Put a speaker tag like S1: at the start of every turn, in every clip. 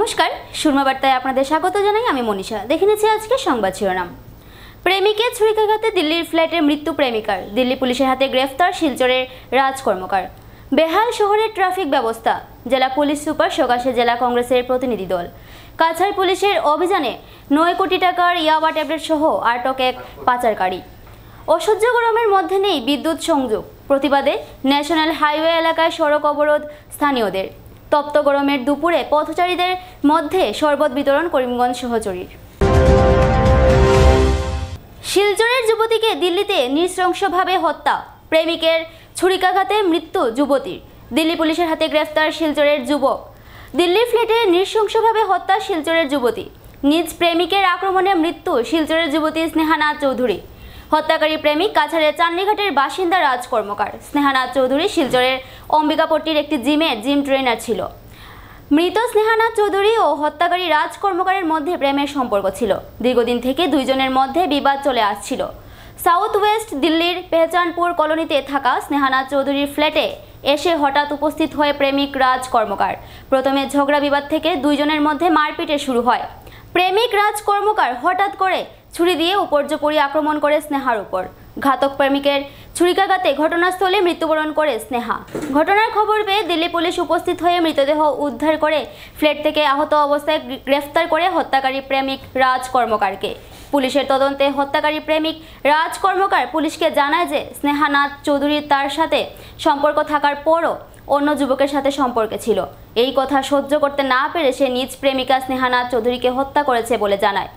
S1: নমস্কার, সুরমা বার্তায় আপনাদের স্বাগত জানাই। আমি মনীষা। দেখে নিচ্ছি আজকে সংবাদ শিরোনাম। প্রেমিকের ছুরিকাঘাতে দিল্লির ফ্ল্যাটে মৃত্যু প্রেমিকার, দিল্লি পুলিশের হাতে গ্রেফতার শিলচরের রাজ কর্মকার। বেহাল শহরের ট্রাফিক ব্যবস্থা, জেলা পুলিশ সুপার সকাশে জেলা কংগ্রেসের প্রতিনিধি দল। কাছাড় পুলিশের অভিযানে 9 কোটি টাকার ইয়াবা ট্যাবলেট সহ আটক এক পাচারকারী। অসহ্য গরমের মধ্যে নেই বিদ্যুৎ সংযোগ, প্রতিবাদে ন্যাশনাল হাইওয়ে এলাকায় সড়ক অবরোধ স্থানীয়দের। তপ্ত গরমের দুপুরে পথচারীদের মধ্যে শরবত বিতরণ করিমগঞ্জ সহচরীর। শিলচরের যুবতীকে দিল্লিতে নৃশংসভাবে হত্যা, প্রেমিকের ছুরিকাঘাতে মৃত্যু যুবতীর, দিল্লি পুলিশের হাতে গ্রেফতার শিলচরের যুবক। দিল্লির ফ্ল্যাটে নৃশংসভাবে হত্যা শিলচরের যুবতী, নিজ প্রেমিকের আক্রমণে মৃত্যু শিলচরের যুবতী স্নেহানাথ চৌধুরী। হত্যাকারী প্রেমিক কাছাড়ের চান্নিঘাটের বাসিন্দা রাজ কর্মকার। স্নেহানাথ চৌধুরী শিলচরের অম্বিকাপট্টির একটি জিম ট্রেনার ছিল। মৃত স্নেহানাথ চৌধুরী ও হত্যাকারী রাজ কর্মকারের মধ্যে প্রেমের সম্পর্ক ছিল। দীর্ঘদিন থেকে দুইজনের মধ্যে বিবাদ চলে আসছিল। সাউথ ওয়েস্ট দিল্লির পেহচানপুর কলোনিতে থাকা স্নেহানাথ চৌধুরীর ফ্ল্যাটে এসে হঠাৎ উপস্থিত হয়ে প্রেমিক রাজ কর্মকার। প্রথমে ঝগড়া বিবাদ থেকে দুইজনের মধ্যে মারপিটে শুরু হয়। প্রেমিক রাজ কর্মকার হঠাৎ করে ছুরি দিয়ে উপর্যুপরি আক্রমণ করে স্নেহার উপর। ঘাতক প্রেমিকের ছুরিকাঘাতে ঘটনাস্থলে মৃত্যুবরণ করে স্নেহা। ঘটনার খবর পেয়ে দিল্লি পুলিশ উপস্থিত হয়ে মৃতদেহ উদ্ধার করে ফ্ল্যাট থেকে আহত অবস্থায় গ্রেফতার করে হত্যাকারী প্রেমিক রাজ কর্মকারকে। পুলিশের তদন্তে হত্যাকারী প্রেমিক রাজ কর্মকার পুলিশকে জানায় যে স্নেহানাথ চৌধুরীর তার সাথে সম্পর্ক থাকার পরও অন্য যুবকের সাথে সম্পর্কে ছিল। এই কথা সহ্য করতে না পেরে সে নিজ প্রেমিকা স্নেহানাথ চৌধুরীকে হত্যা করেছে বলে জানায়।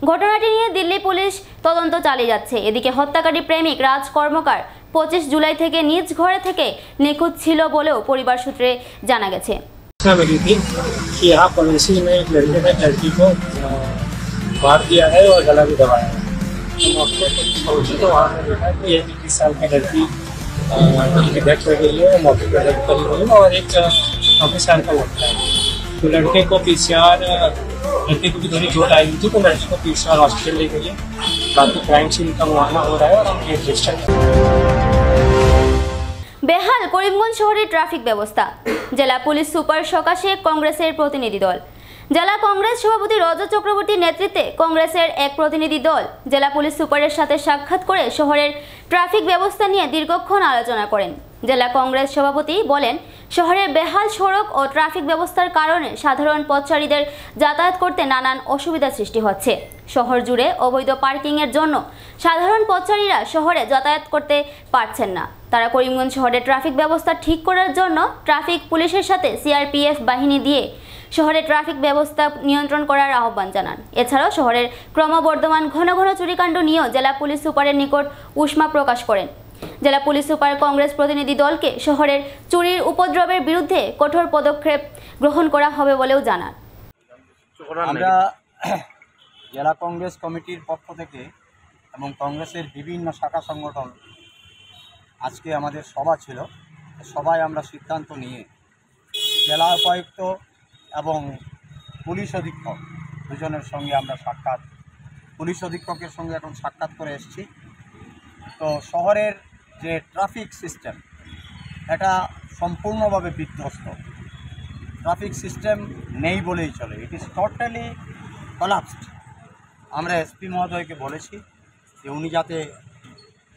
S1: ঘটনাটি নিয়ে দিল্লি পুলিশ তদন্ত চালিয়ে যাচ্ছে। এদিকে হত্যাকারী প্রেমিক রাজ কর্মকার 25 জুলাই থেকে নিজ ঘরে থেকে নিখোঁজ ছিল বলেও পরিবার সূত্রে জানা গেছে।
S2: तो लड़के को पीसीआर लड़के को भी थोड़ी चोट आई थी, तो लड़के को पीसीआर हॉस्पिटल ले गई है। बाकी क्राइम सीन का मुआयना हो रहा है और हम केस रजिस्टर कर रहे हैं।
S1: बेहाल करीमगंज शहरेर ट्रैफिक व्यवस्था, জেলা পুলিশ সুপার সকাশে কংগ্রেসের প্রতিনিধি দল। জেলা কংগ্রেস সভাপতি রজত চক্রবর্তীর নেতৃত্বে কংগ্রেসের এক প্রতিনিধি দল জেলা পুলিশ সুপারের সাথে সাক্ষাৎ করে শহরের ট্রাফিক ব্যবস্থা নিয়ে দীর্ঘক্ষণ আলোচনা করেন। জেলা কংগ্রেস সভাপতি বলেন, শহরের বেহাল সড়ক ও ট্রাফিক ব্যবস্থার কারণে সাধারণ পথচারীদের যাতায়াত করতে নানান অসুবিধা সৃষ্টি হচ্ছে। শহর জুড়ে অবৈধ পার্কিংয়ের জন্য সাধারণ পথচারীরা শহরে যাতায়াত করতে পারছেন না। তারা করিমগঞ্জ শহরের ট্রাফিক ব্যবস্থা ঠিক করার জন্য ট্রাফিক পুলিশের সাথে সিআরপিএফ বাহিনী দিয়ে শহরের ট্রাফিক ব্যবস্থা নিয়ন্ত্রণ করার আহ্বান জানান। এছাড়াও শহরের ক্রমবর্ধমান ঘন ঘন চুরিকাণ্ড নিয়েও জেলা পুলিশ সুপারের নিকট উষ্মা প্রকাশ করেন। জেলা পুলিশ সুপার কংগ্রেস প্রতিনিধি দলকে শহরের চুরির উপদ্রবের বিরুদ্ধে কঠোর পদক্ষেপ গ্রহণ করা হবে বলেও জানান।
S3: আমরা জেলা কংগ্রেস কমিটির পক্ষ থেকে এবং কংগ্রেসের বিভিন্ন শাখা সংগঠন আজকে আমাদের সভা ছিল। সবাই আমরা সিদ্ধান্ত নিয়ে জেলা উপায়ুক্ত এবং পুলিশ অধীক্ষক দুজনের সঙ্গে আমরা পুলিশ অধীক্ষকের সঙ্গে এখন সাক্ষাৎ করে এসেছি। তো শহরের যে ট্রাফিক সিস্টেম এটা সম্পূর্ণভাবে বিধ্বস্ত। ট্রাফিক সিস্টেম নেই বলেই চলে, ইট ইজ টোটালি কলাপসড। আমরা এসপি মহোদয়কে বলেছি যে উনি যাতে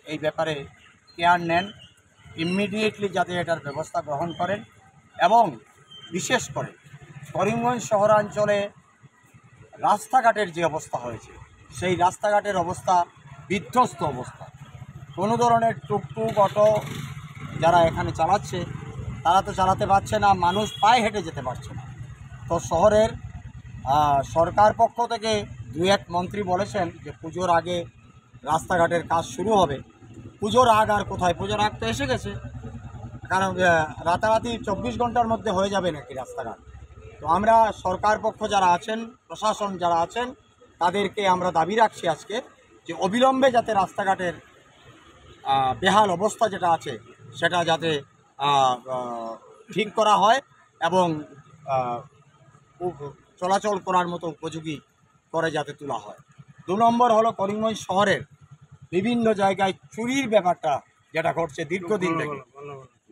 S3: এই ব্যাপারে কেয়ার নেন, ইমিডিয়েটলি যাতে এটার ব্যবস্থা গ্রহণ করেন এবং বিশেষ করে করিমগঞ্জ শহরাঞ্চলে রাস্তাঘাটের যে অবস্থা হয়েছে সেই রাস্তাঘাটের অবস্থা বিধ্বস্ত অবস্থা। কোনো ধরনের টুকটুক অটো যারা এখানে চালাচ্ছে তারা তো চালাতে পারছে না, মানুষ পায়ে হেঁটে যেতে পারছে না। তো শহরের সরকার পক্ষ থেকে 2-1 মন্ত্রী বলেছেন যে পুজোর আগে রাস্তাঘাটের কাজ শুরু হবে। পুজোর আগ আর কোথায়, পুজোর আগ তো এসে গেছে, কারণ রাতারাতি 24 ঘন্টার মধ্যে হয়ে যাবে নাকি রাস্তাঘাট। তো আমরা সরকার পক্ষ যারা আছেন, প্রশাসন যারা আছেন, তাদেরকে আমরা দাবি রাখছি আজকে যে অবিলম্বে যাতে রাস্তাঘাটের বেহাল অবস্থা যেটা আছে সেটা যাতে ঠিক করা হয় এবং চলাচল করার মতো উপযোগী করে যাতে তোলা হয়। 2 নম্বর হলো করিমগঞ্জ শহরের বিভিন্ন জায়গায় চুরির ব্যাপারটা যেটা ঘটছে দীর্ঘদিন থেকে,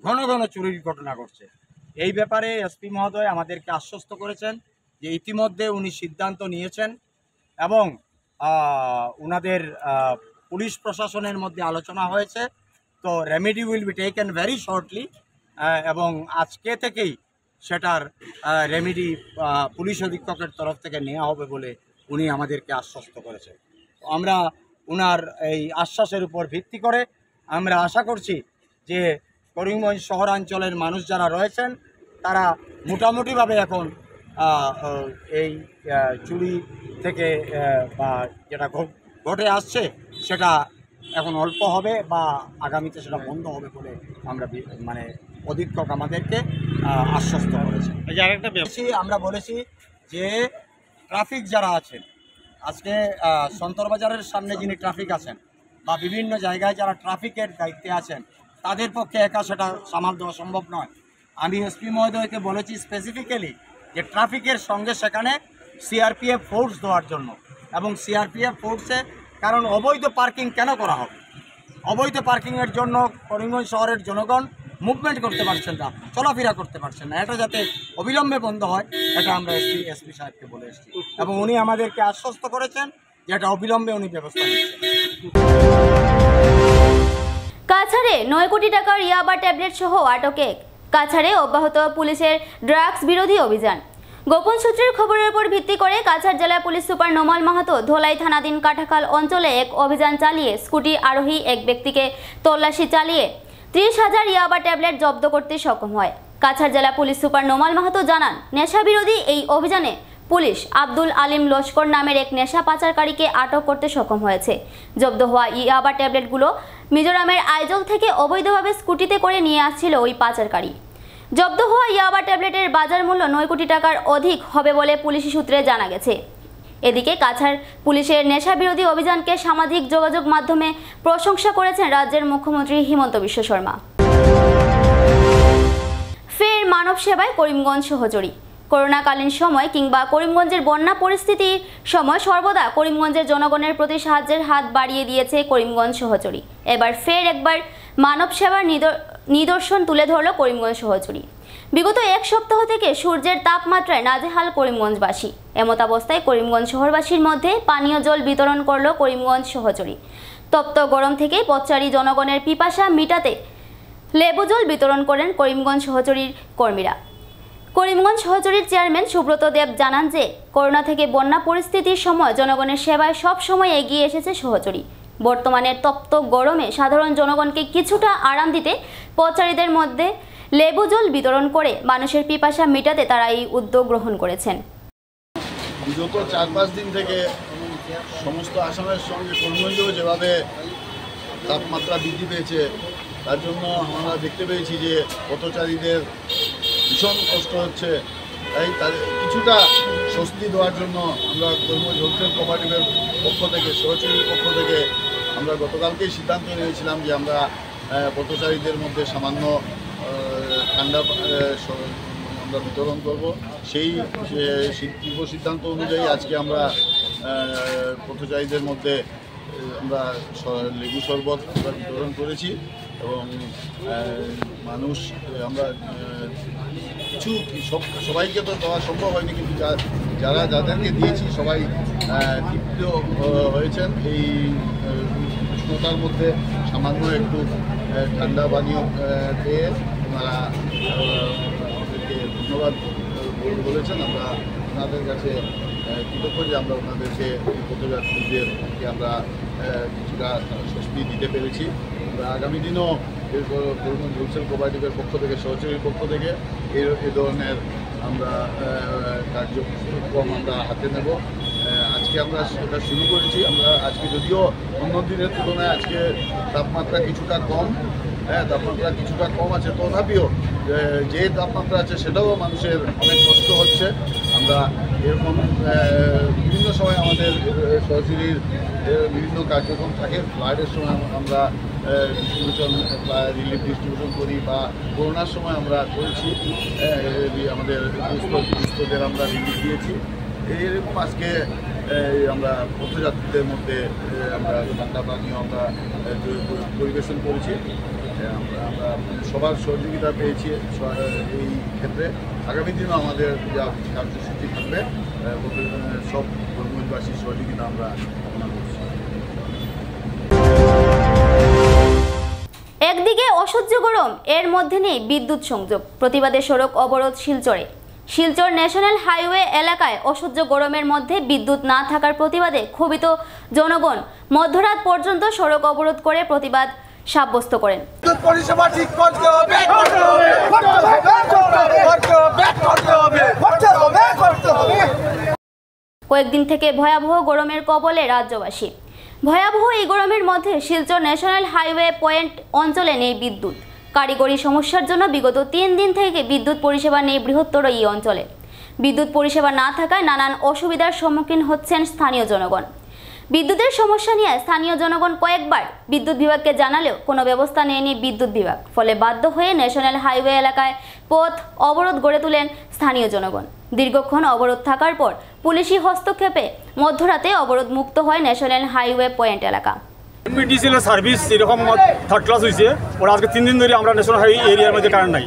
S3: ঘন ঘন চুরির ঘটনা ঘটছে। এই ব্যাপারে এসপি মহোদয় আমাদেরকে আশ্বস্ত করেছেন যে ইতিমধ্যে উনি সিদ্ধান্ত নিয়েছেন এবং ওনাদের পুলিশ প্রশাসনের মধ্যে আলোচনা হয়েছে। তো remedy will be taken very shortly এবং আজকে থেকেই সেটার রেমেডি পুলিশ অধীক্ষকের তরফ থেকে নেওয়া হবে বলে উনি আমাদেরকে আশ্বস্ত করেছেন। আমরা ওনার এই আশ্বাসের উপর ভিত্তি করে আমরা আশা করছি যে করিমগঞ্জ শহরাঞ্চলের মানুষ যারা রয়েছেন তারা মোটামুটিভাবে এখন এই চুরি থেকে বা যেটা ঘটে আসছে সেটা এখন অল্প হবে বা আগামীতে সেটা বন্ধ হবে বলে আমরা মানে অধীক্ষক আমাদেরকে আশ্বস্ত করেছেন। আরেকটা বেশি আমরা বলেছি যে ট্রাফিক যারা আছেন আজকে সন্তরবাজারের সামনে যিনি ট্রাফিক আছেন বা বিভিন্ন জায়গায় যারা ট্রাফিকের দায়িত্বে আছেন তাদের পক্ষে একা সেটা সামাল দেওয়া সম্ভব নয়। আমি এসপি মহোদয়কে বলেছি স্পেসিফিক্যালি যে ট্রাফিকের সঙ্গে সেখানে সিআরপিএফ ফোর্স দেওয়ার জন্য এবং সিআরপিএফ ফোর্সে কারণ অবৈধ পার্কিং কেন করা হবে? অবৈধ পার্কিংয়ের জন্য করিমগঞ্জ শহরের জনগণ মুভমেন্ট করতে পারছেন না, চলাফেরা করতে পারছেন না। এটা যাতে অবিলম্বে বন্ধ হয় এটা আমরা এসপি সাহেবকে বলে এসেছি এবং উনি আমাদেরকে আশ্বস্ত করেছেন যে এটা অবিলম্বে উনি ব্যবস্থা নিচ্ছেন।
S1: কাছাড়ে 9 কোটি টাকার ইয়াবা ট্যাবলেট সহ আটকে। কাছাড়ে অব্যাহত পুলিশের ড্রাগস বিরোধী অভিযান। গোপন সূত্রের খবরের উপর ভিত্তি করে কাছাড় জেলা পুলিশ সুপার নোমাল মাহাতো ধোলাই থানাধীন কাটাখাল অঞ্চলে এক অভিযান চালিয়ে স্কুটি আরোহী এক ব্যক্তিকে তল্লাশি চালিয়ে 30,000 ইয়াবা ট্যাবলেট জব্দ করতে সক্ষম হয়। কাছাড় জেলা পুলিশ সুপার নোমাল মাহাতো জানান, নেশা বিরোধী এই অভিযানে পুলিশ আব্দুল আলিম লস্কর নামের এক নেশা পাচারকারীকে আটক করতে সক্ষম হয়েছে। জব্দ হওয়া ইয়াবা ট্যাবলেটগুলো মিজোরামের আইজল থেকে অবৈধভাবে স্কুটিতে করে নিয়ে আসছিল ওই পাচারকারী। জব্দ হওয়া ইয়াবা ট্যাবলেটের বাজার মূল্য 9 কোটি টাকার অধিক হবে বলে পুলিশি সূত্রে জানা গেছে। এদিকে কাছাড় পুলিশের নেশা বিরোধী অভিযানকে সামাজিক যোগাযোগ মাধ্যমে প্রশংসা করেছেন রাজ্যের মুখ্যমন্ত্রী হিমন্ত বিশ্ব শর্মা। ফের মানব সেবায় করিমগঞ্জ সহচরী। করোনাকালীন সময় কিংবা করিমগঞ্জের বন্যা পরিস্থিতির সময় সর্বদা করিমগঞ্জের জনগণের প্রতি সাহায্যের হাত বাড়িয়ে দিয়েছে করিমগঞ্জ সহচরী। এবার ফের একবার মানব সেবার নিদর্শন তুলে ধরল করিমগঞ্জ সহচরী। বিগত এক সপ্তাহ থেকে সূর্যের তাপমাত্রায় নাজেহাল করিমগঞ্জবাসী। এমতাবস্থায় করিমগঞ্জ শহরবাসীর মধ্যে পানীয় জল বিতরণ করল করিমগঞ্জ সহচরী। তপ্ত গরম থেকে পথচারী জনগণের পিপাসা মিটাতে লেবু জল বিতরণ করেন করিমগঞ্জ সহচরীর কর্মীরা। করিমগঞ্জ সহচরীর চেয়ারম্যান সুব্রত দেব জানান যে করোনা থেকে বন্যা পরিস্থিতির সময় জনগণের সেবায় সব সময় এগিয়ে এসেছে সহচরী। বর্তমানে তপ্ত গরমে সাধারণ জনগণকে কিছুটা আরাম দিতে পথচারীদের মধ্যে লেবু জল বিতরণ করে মানুষের পিপাসা মেটাতে তারা এই উদ্যোগ গ্রহণ করেছেন।
S4: বিগত 4-5 দিন থেকে সমস্ত আসামের সঙ্গে করিমগঞ্জেও যেভাবে তাপমাত্রা বৃদ্ধি পেয়েছে তার জন্য আমরা দেখতে পেয়েছি যে পথচারীদের ভীষণ কষ্ট হচ্ছে। তাই তাদের কিছুটা স্বস্তি দেওয়ার জন্য আমরা করিমগঞ্জ হোলসেল কোঅপারেটিভের পক্ষ থেকে সহচরীর পক্ষ থেকে আমরা গতকালকেই সিদ্ধান্ত নিয়েছিলাম যে আমরা পথচারীদের মধ্যে সামান্য ঠান্ডা আমরা বিতরণ করব। সেই পূর্ব সিদ্ধান্ত অনুযায়ী আজকে আমরা পথচারীদের মধ্যে আমরা লেবু শরবত আমরা বিতরণ করেছি এবং মানুষ আমরা কিছু সবাইকে তো দেওয়া সম্ভব হয়নি, কিন্তু যাদেরকে দিয়েছি সবাই তৃপ্ত হয়েছেন। এই উষ্ণতার মধ্যে সামান্য একটু ঠান্ডা পানীয় পেয়ে ওনারা আমাদেরকে ধন্যবাদ বলেছেন। আমরা ওনাদের কাছে কৃতজ্ঞ যে আমরা ওনাদেরকে পথযাত্রীদেরকে আমরা কিছুটা স্বস্তি দিতে পেরেছি। আমরা আগামী দিনও করিমগঞ্জ হোলসেল কোঅপারেটিভের পক্ষ থেকে সহচরীর পক্ষ থেকে এই ধরনের আমরা কার্যক্রম আমরা হাতে নেব। আজকে আমরা সেটা শুরু করেছি। আমরা আজকে যদিও অন্য দিনের তুলনায় আজকে তাপমাত্রা কিছুটা কম, তাপমাত্রা কিছুটা কম আছে, তথাপিও যে তাপমাত্রা আছে সেটাও মানুষের অনেক কষ্ট হচ্ছে। আমরা এরকম বিভিন্ন সময় আমাদের সহচরীর বিভিন্ন কার্যক্রম থাকে। ফ্লাডের সময় আমরা ডিস্ট্রিবিউশন রিলিফ ডিস্ট্রিবিউশন করি বা করোনার সময় আমরা করেছি, আমাদের দুস্থদের আমরা রিলিফ দিয়েছি। এইরকম আজকে আমরা পথযাত্রীদের মধ্যে আমরা ঠান্ডা পানীয় আমরা পরিবেশন করেছি। আমরা সবার সহযোগিতা পেয়েছি এই ক্ষেত্রে। আগামী দিনও আমাদের যা কার্যসূচি থাকবে সব কর্মীবাসীর সহযোগিতা আমরা কামনা করছি।
S1: একদিকে অসহ্য গরম, এর মধ্যে নেই বিদ্যুৎ সংযোগ। প্রতিবাদে সড়ক অবরোধ শিলচরে। শিলচর ন্যাশনাল হাইওয়ে এলাকায় অসহ্য গরমের মধ্যে বিদ্যুৎ না থাকার প্রতিবাদে ক্ষোভিত জনগণ মধ্যরাত পর্যন্ত সড়ক অবরোধ করে প্রতিবাদ সাব্যস্ত করেন। কয়েকদিন থেকে ভয়াবহ গরমের কবলে রাজ্যবাসী। ভয়াবহ এই গরমের মধ্যে শিলচর ন্যাশনাল হাইওয়ে পয়েন্ট অঞ্চলে নেই বিদ্যুৎ। কারিগরি সমস্যার জন্য বিগত 3 দিন থেকে বিদ্যুৎ পরিষেবা নেই বৃহত্তর এই অঞ্চলে। বিদ্যুৎ পরিষেবা না থাকায় নানান অসুবিধার সম্মুখীন হচ্ছেন স্থানীয় জনগণ। বিদ্যুতের সমস্যা নিয়ে স্থানীয় জনগণ কয়েকবার বিদ্যুৎ বিভাগকে জানালেও কোনো ব্যবস্থা নেয়নি বিদ্যুৎ বিভাগ। ফলে বাধ্য হয়ে ন্যাশনাল হাইওয়ে এলাকায় পথ অবরোধ গড়ে তোলেন স্থানীয় জনগণ। দীর্ঘক্ষণ অবরোধ থাকার পর পুলিশি হস্তক্ষেপে মধ্যরাতে অবরোধ মুক্ত হয় ন্যাশনাল হাইওয়ে পয়েন্ট এলাকা।
S5: এনপিটিসিএল সার্ভিস এরকম থার্ড ক্লাস হয়েছে। ওরা আজকে 3 দিন ধরে আমরা ন্যাশনাল হাইওয়ে এরিয়ার মধ্যে কারেন্ট নাই।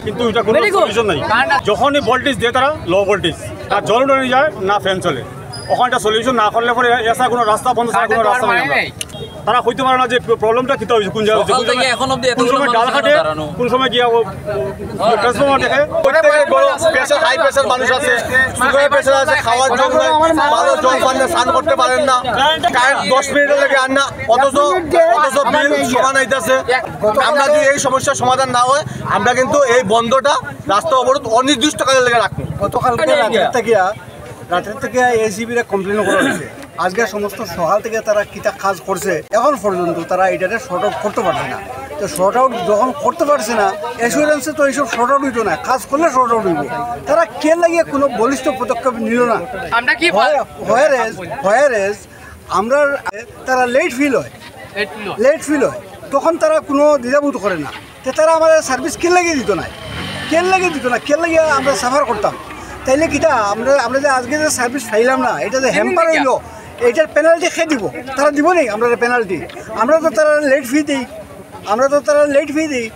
S5: কিন্তু এটা কোনো সলিউশন নাই। যখনই ভোল্টেজ দেয় তারা লো ভোল্টেজ, আর জল উঠে যায় না ফ্যান চলে। ওখানে একটা সলিউশন না করলে পরে এসা কোনো রাস্তা বন্ধ ছাড়া কোনো রাস্তা নাই। তারা হইতে পারে না যে প্রবলেমটা কী হয়েছে, কোন জায়গায় কোন সময় ডাল কাটে, কোন সময় গিয়ে ট্রান্সফর্মার দেখে।
S3: হাই প্রেশার মানুষ আছে, সুগার প্রেশার আছে, খাওয়ার জল নাই, ভালো জল পান না, স্নান করতে পারেন না, কারেন্ট 10 মিনিটের লেগে আন না, অথচ বিল সমান হইতেছে। আমরা যদি এই সমস্যার সমাধান না হয় আমরা কিন্তু এই বন্ধটা রাস্তা অবরোধ অনির্দিষ্টকালের লেগে রাখবো। গতকালকে রাতের থেকে এসিবিরা কমপ্লেনও করা হয়েছে। আজকে সমস্ত সকাল থেকে তারা কিতা কাজ করছে, এখন পর্যন্ত তারা এটাকে শর্ট আউট করতে পারছে না। তো শর্ট আউট যখন করতে পারছে না, অ্যাসুরেন্সে তো এইসব শর্ট আউট হইতো না, কাজ করলে শর্ট আউট হইব। তারা কে লাগিয়ে কোনো বলিষ্ঠ পদক্ষেপ নিল না। হোয়ারেজ আমরা তারা লেট ফিল হয়, তখন তারা কোনো দ্বিধাবোধ করে না। তো তারা আমাদের সার্ভিস কে লাগিয়ে দিত না, কে লাগিয়ে আমরা সাফার করতাম। তাইলে কিটা আমরা যে আজকে যে সার্ভিস পাইলাম না, এটা যে হ্যাম্পার হইলো, এটার পেনাল্টি খেয়ে দিব। তারা দিব নেই আমরা পেনাল্টি, আমরা তো তারা লেট ফি দিই।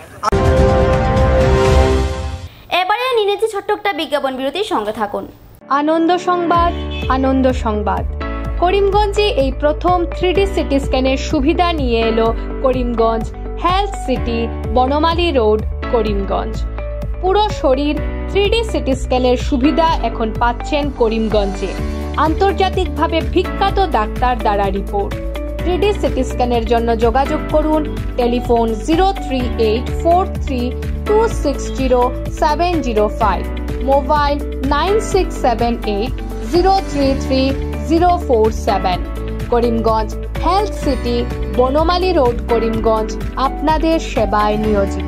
S1: এবারে নিনেছি ছোট্ট একটা বিজ্ঞাপন বিরতির সঙ্গে থাকুন।
S6: আনন্দ সংবাদ। করিমগঞ্জে এই প্রথম 3D সিটি স্ক্যানের সুবিধা নিয়ে এলো Karimganj health city, Banamali road, Karimganj. পুরো শরীর 3D সিটি স্ক্যানের সুবিধা এখন পাচ্ছেন করিমগঞ্জে। আন্তর্জাতিকভাবে বিখ্যাত ডাক্তার দ্বারা রিপোর্ট। 3D সিটি স্ক্যানের জন্য যোগাযোগ করুন telephone 03843260705, mobile 9678033047। Karimganj health city, Banamali road, Karimganj আপনাদের সেবায় নিয়োজিত।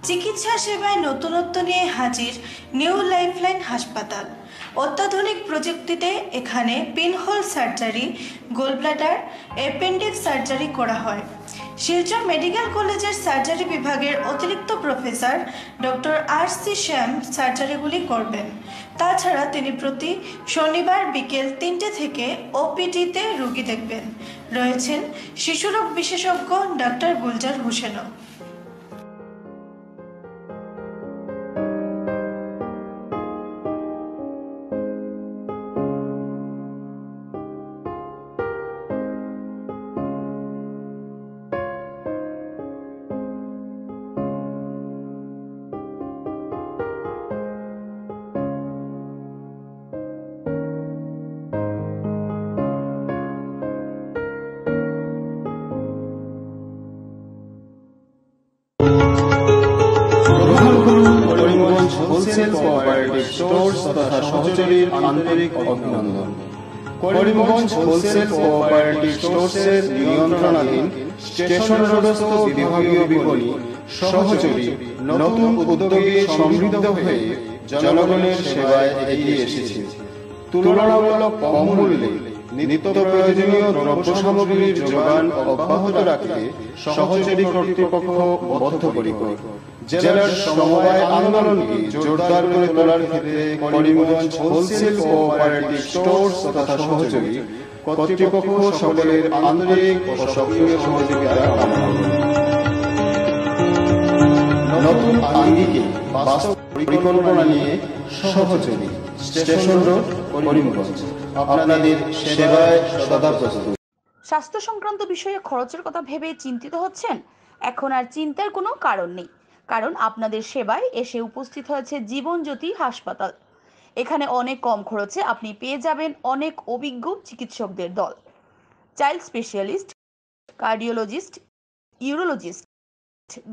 S7: চিকিৎসা সেবায় নতুনত্ব নিয়ে হাজির নিউ লাইফলাইন হাসপাতাল। অত্যাধুনিক প্রযুক্তিতে এখানে pinhole surgery, gallbladder, appendix surgery করা হয়। শিলচর মেডিকেল কলেজের সার্জারি বিভাগের অতিরিক্ত প্রফেসর ডক্টর RC শ্যাম সার্জারিগুলি করবেন। তাছাড়া তিনি প্রতি শনিবার বিকেল 3টে থেকে OPD-তে রোগী দেখবেন। রয়েছেন শিশুরোগ বিশেষজ্ঞ ডক্টর গুলজার হোসেনও।
S8: হোলসেল কোঅপারেটিভ স্টোর্স তথা সহযোগীর আন্তরিক অভিনন্দন। করিমগঞ্জ হোলসেল কোঅপারেটিভ স্টোর্সের নিয়ন্ত্রণাধীন স্টেশন রোডস্থ বিভাগীয় বিপণী সহযোগী নতুন উদ্যোগে সমৃদ্ধ হয়ে জনগণের সেবায় এগিয়ে এসেছে। তুলনামূলক কম মূল্যে নিত্য প্রয়োজনীয় দ্রব্য সামগ্রীর যোগান অব্যাহত রাখতে সহযোগী কর্তৃপক্ষ বদ্ধপরিকর। জেলার সমবায় আন্দোলনকে জোরদার করে তোলার ক্ষেত্রে করিমগঞ্জ হোলসেল কোঅপারেটিভ স্টোর্স তথা সহযোগী কর্তৃপক্ষ সকলের আন্তরিক ও সক্রিয় সহযোগিতা কামনা করি। নতুন আঙ্গিকে বাস্তব পরিকল্পনা নিয়ে সহযোগী স্টেশন রোড করিমগঞ্জ আপনাদের সেবায় সদা প্রস্তুত।
S9: স্বাস্থ্য সংক্রান্ত বিষয়ে খরচের কথা ভেবে চিন্তিত হচ্ছেন? এখন আর চিন্তার কোনো কারণ নেই, কারণ আপনাদের সেবায় এসে উপস্থিত হয়েছে জীবনজ্যোতি হাসপাতাল। এখানে অনেক কম খরচে আপনি পেয়ে যাবেন অনেক অভিজ্ঞ চিকিৎসকদের দল। Child specialist, cardiologist, urologist,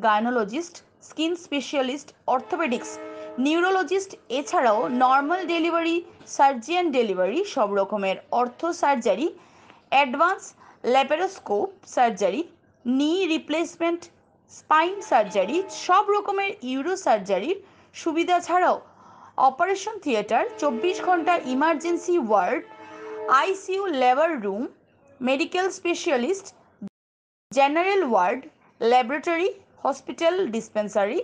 S9: gynaecologist, skin specialist, orthopaedics, neurologist, এছাড়াও নর্মাল ডেলিভারি, সার্জিয়ান ডেলিভারি, সব রকমের ortho surgery, advance laparoscope surgery, knee replacement, spine surgery, সব রকমের ইউরো সার্জারির সুবিধা ছাড়াও অপারেশন থিয়েটার, 24 ঘন্টা emergency ward, ICU labour room, medical specialist, general ward, laboratory, hospital dispensary,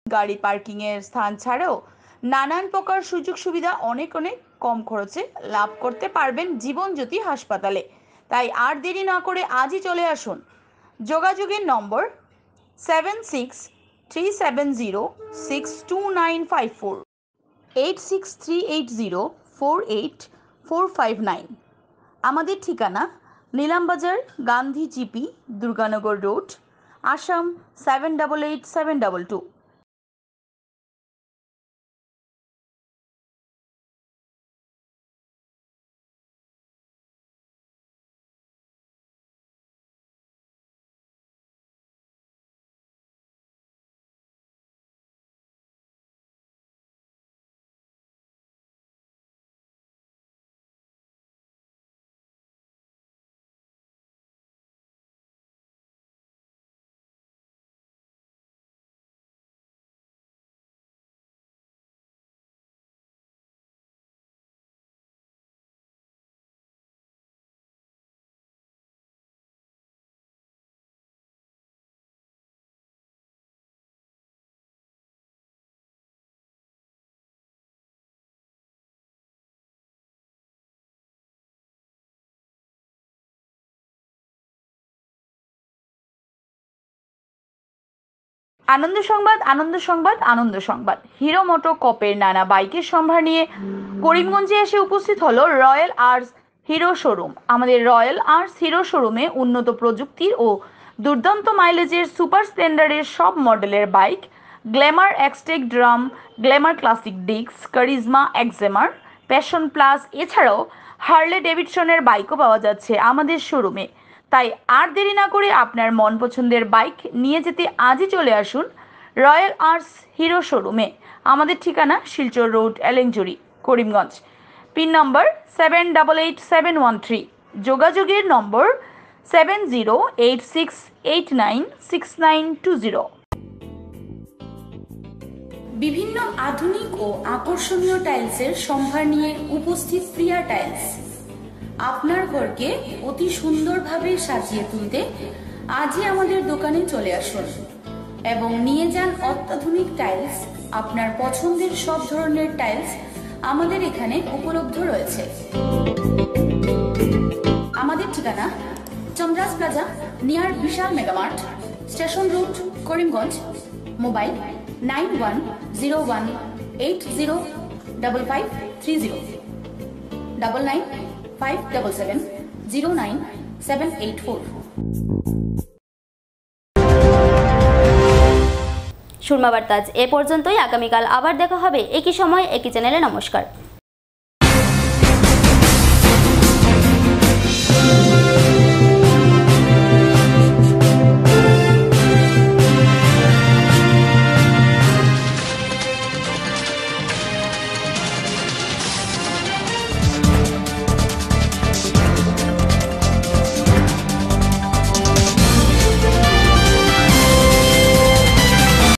S9: গাড়ি পার্কিংয়ের স্থান ছাড়াও নানান প্রকার সুযোগ সুবিধা অনেক কম খরচে লাভ করতে পারবেন জীবনজ্যোতি হাসপাতালে। তাই আর দেরি না করে আজই চলে আসুন। যোগাযোগের নম্বর 7637062954, 8638048459। আমাদের ঠিকানা নীলামবাজার, গান্ধী জিপি, দুর্গানগর রোড, আসাম 788722। আনন্দ সংবাদ, আনন্দ সংবাদ, আনন্দ সংবাদ। হিরো মোটোকপের নানা বাইকের সম্ভার নিয়ে করিমগঞ্জে এসে উপস্থিত হলো রয়্যাল আর্টস হিরো শোরুম। আমাদের রয়্যাল আর্টস হিরো শোরুমে উন্নত প্রযুক্তির ও দুর্দান্ত মাইলেজের সুপার স্প্লেন্ডারের সব মডেলের bike, Glamour Xtec drum, Glamour classic ডিক্স, কারিজমা এক্সেমার, প্যাশন প্লাস, এছাড়াও হার্লে ডেভিডসনের বাইকও পাওয়া যাচ্ছে আমাদের শোরুমে। তাই আর দেরি না করে আপনার মন পছন্দের বাইক নিয়ে যেতে আজই চলে আসুন রয়্যাল আর্টস হিরো শোরুমে। আমাদের ঠিকানা শিলচর রোড, এলেংজুরি, করিমগঞ্জ। পিন নম্বর 788713। যোগাযোগের নম্বর 7086896920। বিভিন্ন আধুনিক ও আকর্ষণীয় টাইলসের সম্ভার নিয়ে উপস্থিত প্রিয়া টাইলস। আপনার ঘরকে অতি সুন্দরভাবে সাজিয়ে তুলতে আজই আমাদের দোকানে চলে আসুন এবং নিয়ে যান অত্যাধুনিক টাইলস। আপনার পছন্দের সব ধরনের টাইলস আমাদের এখানে উপলব্ধ রয়েছে। আমাদের ঠিকানা Chandras plaza, near Vishal megamart, station road, Karimganj. Mobile 9101805530, 9957709784।
S1: Surma Barta এ পর্যন্তই। আগামীকাল আবার দেখা হবে একই সময় একই চ্যানেলে। নমস্কার।